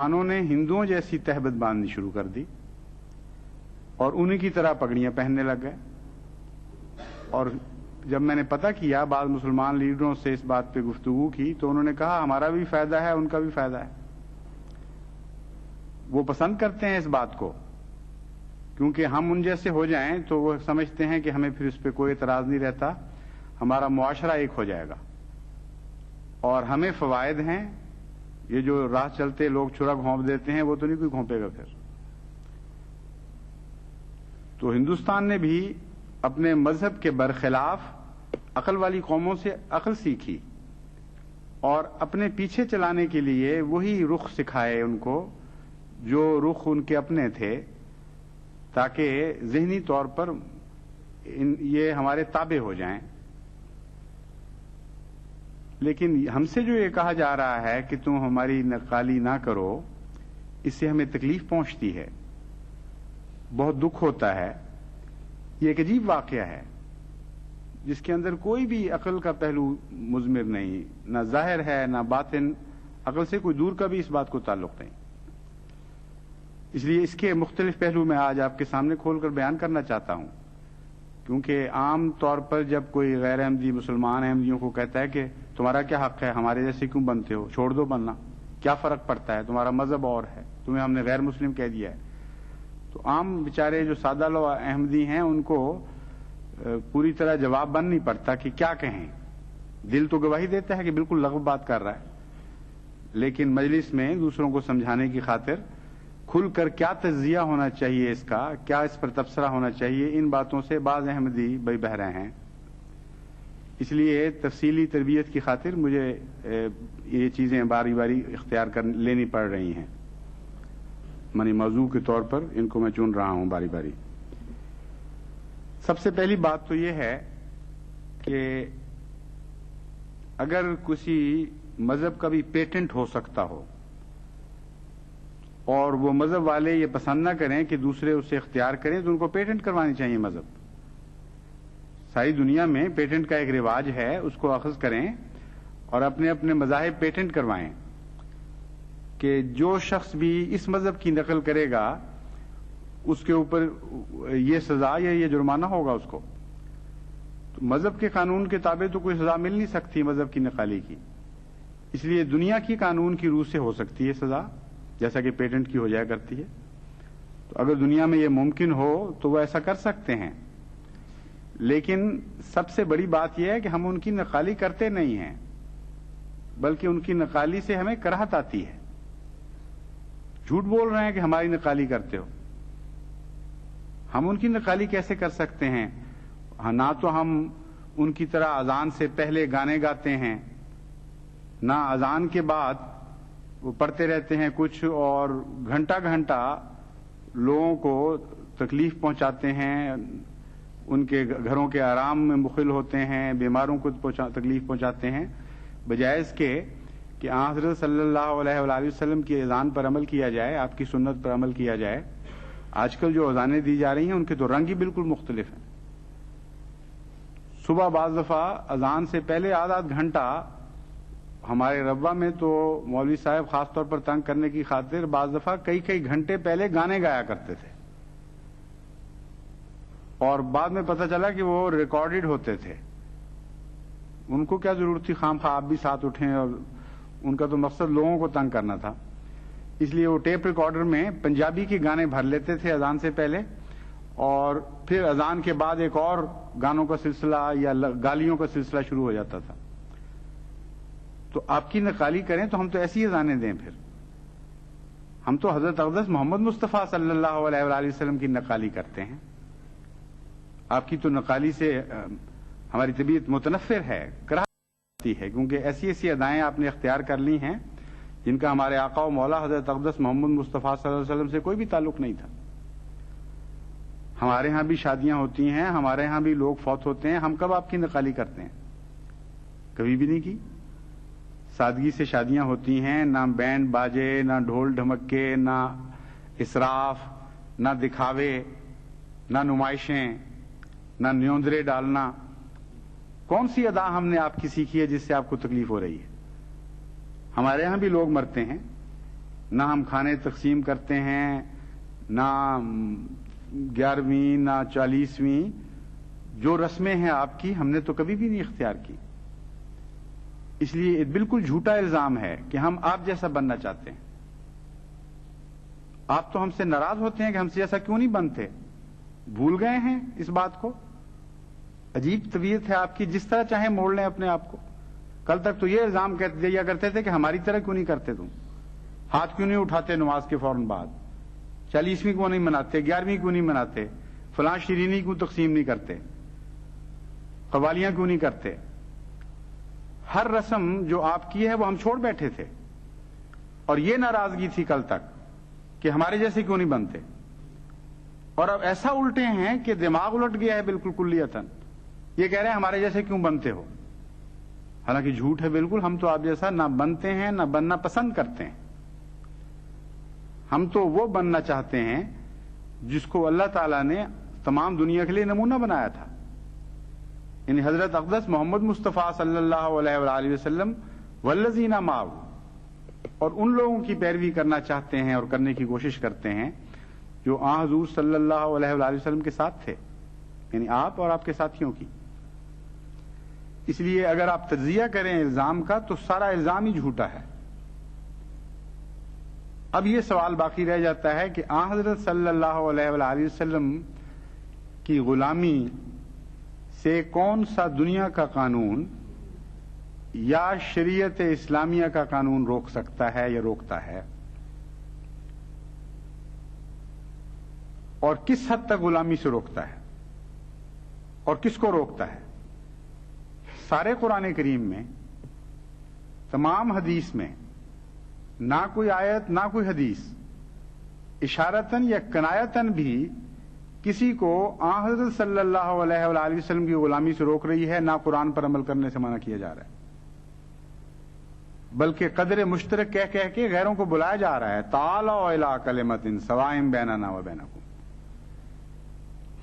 مسلمانوں نے ہندوؤں جیسی تہبت باندھنی شروع کر دی اور انہیں کی طرح پگڑیاں پہننے لگ گئے. اور جب میں نے پتہ کیا بعض مسلمان لیڈروں سے اس بات پہ گفتگو کی تو انہوں نے کہا ہمارا بھی فائدہ ہے ان کا بھی فائدہ ہے. وہ پسند کرتے ہیں اس بات کو کیونکہ ہم ان جیسے ہو جائیں تو وہ سمجھتے ہیں کہ ہمیں پھر اس پہ کوئی اعتراض نہیں رہتا, ہمارا معاشرہ ایک ہو جائے گا اور ہمیں فوائد ہیں. یہ جو راہ چلتے لوگ چھرا گھونپ دیتے ہیں وہ تو نہیں کوئی گھونپے گا پھر. تو ہندوستان نے بھی اپنے مذہب کے برخلاف عقل والی قوموں سے عقل سیکھی اور اپنے پیچھے چلانے کے لیے وہی رخ سکھائے ان کو جو رخ ان کے اپنے تھے تاکہ ذہنی طور پر یہ ہمارے تابع ہو جائیں. لیکن ہم سے جو یہ کہا جا رہا ہے کہ تم ہماری نقالی نہ کرو, اس سے ہمیں تکلیف پہنچتی ہے, بہت دکھ ہوتا ہے. یہ ایک عجیب واقعہ ہے جس کے اندر کوئی بھی عقل کا پہلو مضمر نہیں, نہ ظاہر ہے نہ باطن, عقل سے کوئی دور کا بھی اس بات کو تعلق نہیں. اس لیے اس کے مختلف پہلو میں آج آپ کے سامنے کھول کر بیان کرنا چاہتا ہوں, کیونکہ عام طور پر جب کوئی غیر احمدی مسلمان احمدیوں کو کہتا ہے کہ تمہارا کیا حق ہے, ہمارے جیسے کیوں بنتے ہو, چھوڑ دو بننا, کیا فرق پڑتا ہے, تمہارا مذہب اور ہے, تمہیں ہم نے غیر مسلم کہہ دیا ہے. تو عام بیچارے جو سادہ لو احمدی ہیں ان کو پوری طرح جواب بن نہیں پڑتا کہ کیا کہیں. دل تو گواہی دیتا ہے کہ بالکل لغو بات کر رہا ہے, لیکن مجلس میں دوسروں کو سمجھانے کی خاطر کھل کر کیا تجزیہ ہونا چاہیے اس کا, کیا اس پر تبصرہ ہونا چاہیے, ان باتوں سے بعض احمدی بے بہرے ہیں. اس لیے تفصیلی تربیت کی خاطر مجھے یہ چیزیں باری باری اختیار لینی پڑ رہی ہیں. منی موضوع کے طور پر ان کو میں چن رہا ہوں باری باری. سب سے پہلی بات تو یہ ہے کہ اگر کسی مذہب کا بھی پیٹنٹ ہو سکتا ہو اور وہ مذہب والے یہ پسند نہ کریں کہ دوسرے اسے اختیار کریں تو ان کو پیٹنٹ کروانی چاہیے. مذہب ساری دنیا میں پیٹنٹ کا ایک رواج ہے, اس کو اخذ کریں اور اپنے اپنے مذاہب پیٹنٹ کروائیں کہ جو شخص بھی اس مذہب کی نقل کرے گا اس کے اوپر یہ سزا یا یہ جرمانہ ہوگا اس کو. تو مذہب کے قانون کے تابع تو کوئی سزا مل نہیں سکتی مذہب کی نقالی کی, اس لیے دنیا کی قانون کی روح سے ہو سکتی ہے سزا, جیسا کہ پیٹنٹ کی ہو جایا کرتی ہے. تو اگر دنیا میں یہ ممکن ہو تو وہ ایسا کر سکتے ہیں, لیکن سب سے بڑی بات یہ ہے کہ ہم ان کی نقالی کرتے نہیں ہیں بلکہ ان کی نقالی سے ہمیں کراہت آتی ہے. جھوٹ بول رہے ہیں کہ ہماری نقالی کرتے ہو. ہم ان کی نقالی کیسے کر سکتے ہیں؟ نہ تو ہم ان کی طرح اذان سے پہلے گانے گاتے ہیں, نہ اذان کے بعد وہ پڑھتے رہتے ہیں کچھ اور گھنٹہ گھنٹہ لوگوں کو تکلیف پہنچاتے ہیں, ان کے گھروں کے آرام میں مخل ہوتے ہیں, بیماروں کو تکلیف پہنچاتے ہیں, بجائے اس کے کہ حضرت صلی اللہ علیہ وآلہ وسلم کی اذان پر عمل کیا جائے, آپ کی سنت پر عمل کیا جائے. آج کل جو اذانیں دی جا رہی ہیں ان کے تو رنگ ہی بالکل مختلف ہیں. صبح بعض دفعہ اذان سے پہلے آدھا گھنٹہ ہمارے ربوہ میں تو مولوی صاحب خاص طور پر تنگ کرنے کی خاطر بعض دفعہ کئی گھنٹے پہلے گانے گایا کرتے تھے اور بعد میں پتہ چلا کہ وہ ریکارڈڈ ہوتے تھے. ان کو کیا ضرورت تھی خام خواہ آپ بھی ساتھ اٹھیں, اور ان کا تو مقصد لوگوں کو تنگ کرنا تھا. اس لیے وہ ٹیپ ریکارڈر میں پنجابی کے گانے بھر لیتے تھے اذان سے پہلے, اور پھر اذان کے بعد ایک اور گانوں کا سلسلہ یا گالیوں کا سلسلہ شروع ہو جاتا تھا. تو آپ کی نقالی کریں تو ہم تو ایسی اذانیں دیں. پھر ہم تو حضرت اقدس محمد مصطفیٰ صلی اللہ علیہ وآلہ وسلم کی نقالی کرتے ہیں. آپ کی تو نقالی سے ہماری طبیعت متنفر ہے, کراہتی ہے, کیونکہ ایسی ادائیں آپ نے اختیار کر لی ہیں جن کا ہمارے آقا و مولا حضرت اقدس محمد مصطفیٰ صلی اللہ علیہ وسلم سے کوئی بھی تعلق نہیں تھا. ہمارے ہاں بھی شادیاں ہوتی ہیں, ہمارے ہاں بھی لوگ فوت ہوتے ہیں, ہم کب آپ کی نقالی کرتے ہیں؟ کبھی بھی نہیں کی. سادگی سے شادیاں ہوتی ہیں, نہ بینڈ باجے, نہ ڈھول ڈھمکے, نہ اسراف, نہ دکھاوے, نہ نمائشیں, نہ نیوندرے ڈالنا. کون سی ادا ہم نے آپ کی سیکھی ہے جس سے آپ کو تکلیف ہو رہی ہے؟ ہمارے ہاں بھی لوگ مرتے ہیں, نہ ہم کھانے تقسیم کرتے ہیں، نہ 11ویں نہ 40ویں، جو رسمیں ہیں آپ کی ہم نے تو کبھی بھی نہیں اختیار کی. اس لیے یہ بالکل جھوٹا الزام ہے کہ ہم آپ جیسا بننا چاہتے ہیں. آپ تو ہم سے ناراض ہوتے ہیں کہ ہم سے ایسا کیوں نہیں بنتے. بھول گئے ہیں اس بات کو. عجیب طبیعت ہے آپ کی، جس طرح چاہیں موڑ لیں اپنے آپ کو. کل تک تو یہ الزام دیا کرتے تھے کہ ہماری طرح کیوں نہیں کرتے تم، ہاتھ کیوں نہیں اٹھاتے نماز کے فوراً بعد، 40ویں کیوں نہیں مناتے، 11ویں کیوں نہیں مناتے، فلاں شیرینی کیوں تقسیم نہیں کرتے، قوالیاں کیوں نہیں کرتے. ہر رسم جو آپ کی ہے وہ ہم چھوڑ بیٹھے تھے، اور یہ ناراضگی تھی کل تک کہ ہمارے جیسے کیوں نہیں بنتے. اور اب ایسا الٹے ہیں کہ دماغ الٹ گیا ہے بالکل کلیتاً. یہ کہہ رہے ہیں ہمارے جیسے کیوں بنتے ہو، حالانکہ جھوٹ ہے بالکل. ہم تو آپ جیسا نہ بنتے ہیں نہ بننا پسند کرتے ہیں. ہم تو وہ بننا چاہتے ہیں جس کو اللہ تعالیٰ نے تمام دنیا کے لیے نمونہ بنایا تھا، یعنی حضرت اقدس محمد مصطفیٰ صلی اللہ علیہ وآلہ وسلم والذین معہ، اور ان لوگوں کی پیروی کرنا چاہتے ہیں اور کرنے کی کوشش کرتے ہیں جو حضور صلی اللہ علیہ وآلہ وسلم کے ساتھ تھے، یعنی آپ اور آپ کے ساتھیوں کی. اس لیے اگر آپ تجزیہ کریں الزام کا تو سارا الزام ہی جھوٹا ہے. اب یہ سوال باقی رہ جاتا ہے کہ حضرت صلی اللہ علیہ وآلہ وسلم کی غلامی سے کون سا دنیا کا قانون یا شریعت اسلامیہ کا قانون روک سکتا ہے یا روکتا ہے، اور کس حد تک غلامی سے روکتا ہے اور کس کو روکتا ہے. سارے قرآن کریم میں، تمام حدیث میں نہ کوئی آیت نہ کوئی حدیث اشارتاً یا کنایتاً بھی کسی کو حضرت صلی اللہ علیہ وآلہ وسلم کی غلامی سے روک رہی ہے، نہ قرآن پر عمل کرنے سے منع کیا جا رہا ہے. بلکہ قدر مشترک کہہ کے غیروں کو بلایا جا رہا ہے. تعالوا الی کلمۃ سواء بیننا و بینکم،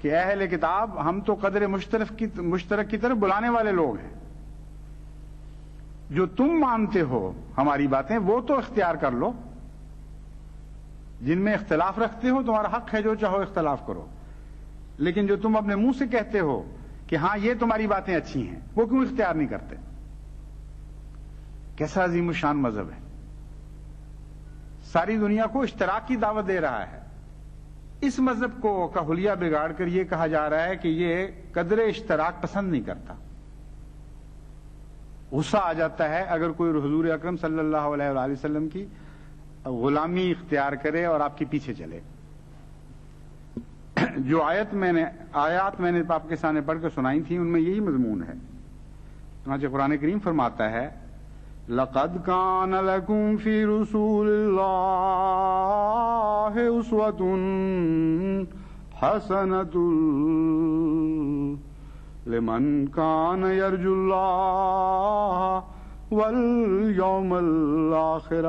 کہ اے اہل کتاب ہم تو قدر مشترک کی طرف بلانے والے لوگ ہیں. جو تم مانتے ہو ہماری باتیں وہ تو اختیار کر لو. جن میں اختلاف رکھتے ہو تمہارا حق ہے، جو چاہو اختلاف کرو، لیکن جو تم اپنے منہ سے کہتے ہو کہ ہاں یہ تمہاری باتیں اچھی ہیں، وہ کیوں اختیار نہیں کرتے. کیسا عظیم الشان مذہب ہے. ساری دنیا کو اشتراک کی دعوت دے رہا ہے. اس مذہب کو کا حلیہ بگاڑ کر یہ کہا جا رہا ہے کہ یہ قدر اشتراک پسند نہیں کرتا. غصہ آ جاتا ہے اگر کوئی حضور اکرم صلی اللہ علیہ وآلہ وسلم کی غلامی اختیار کرے اور آپ کے پیچھے چلے. جو آیات میں نے آپ کے سامنے پڑھ کے سنائی تھی ان میں یہی مضمون ہے. چنانچہ قرآن کریم فرماتا ہے لَقَدْ كَانَ لَكُمْ فِي رُسُولِ اللَّهِ أُسْوَةٌ حَسَنَةٌ لمن كان يرجو الله واليوم الآخر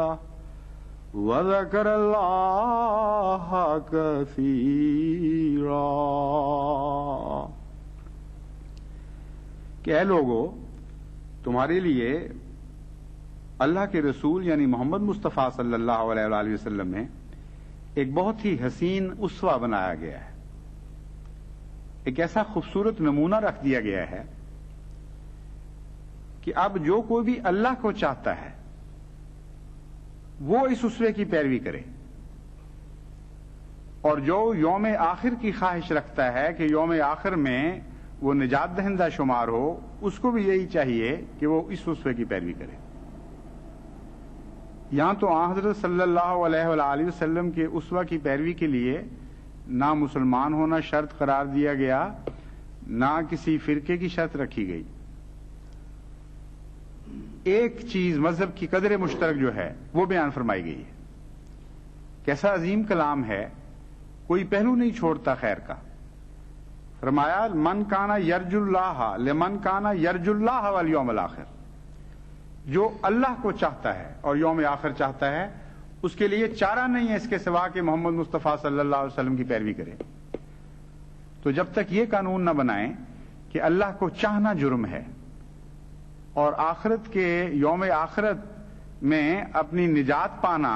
وذكر الله كثيرا. کہ اے لوگو، تمہارے لیے اللہ کے رسول یعنی محمد مصطفیٰ صلی اللہ علیہ وآلہ وسلم میں ایک بہت ہی حسین اسوہ بنایا گیا ہے. ایک ایسا خوبصورت نمونہ رکھ دیا گیا ہے کہ اب جو کوئی بھی اللہ کو چاہتا ہے وہ اس اسوے کی پیروی کرے، اور جو یوم آخر کی خواہش رکھتا ہے کہ یوم آخر میں وہ نجات دہندہ شمار ہو، اس کو بھی یہی چاہیے کہ وہ اس اسوے کی پیروی کرے. یہاں تو حضرت صلی اللہ علیہ وآلہ وسلم کے اسوہ کی پیروی کے لیے نہ مسلمان ہونا شرط قرار دیا گیا، نہ کسی فرقے کی شرط رکھی گئی. ایک چیز مذہب کی قدر مشترک جو ہے وہ بیان فرمائی گئی ہے. کیسا عظیم کلام ہے. کوئی پہلو نہیں چھوڑتا خیر کا. فرمایا من کانا یرج اللہ لمن کانا یرج اللہ والیوم الآخر، جو اللہ کو چاہتا ہے اور یوم آخر چاہتا ہے اس کے لیے چارہ نہیں ہے اس کے سوا کہ محمد مصطفیٰ صلی اللہ علیہ وسلم کی پیروی کرے. تو جب تک یہ قانون نہ بنائیں کہ اللہ کو چاہنا جرم ہے اور آخرت کے یوم آخرت میں اپنی نجات پانا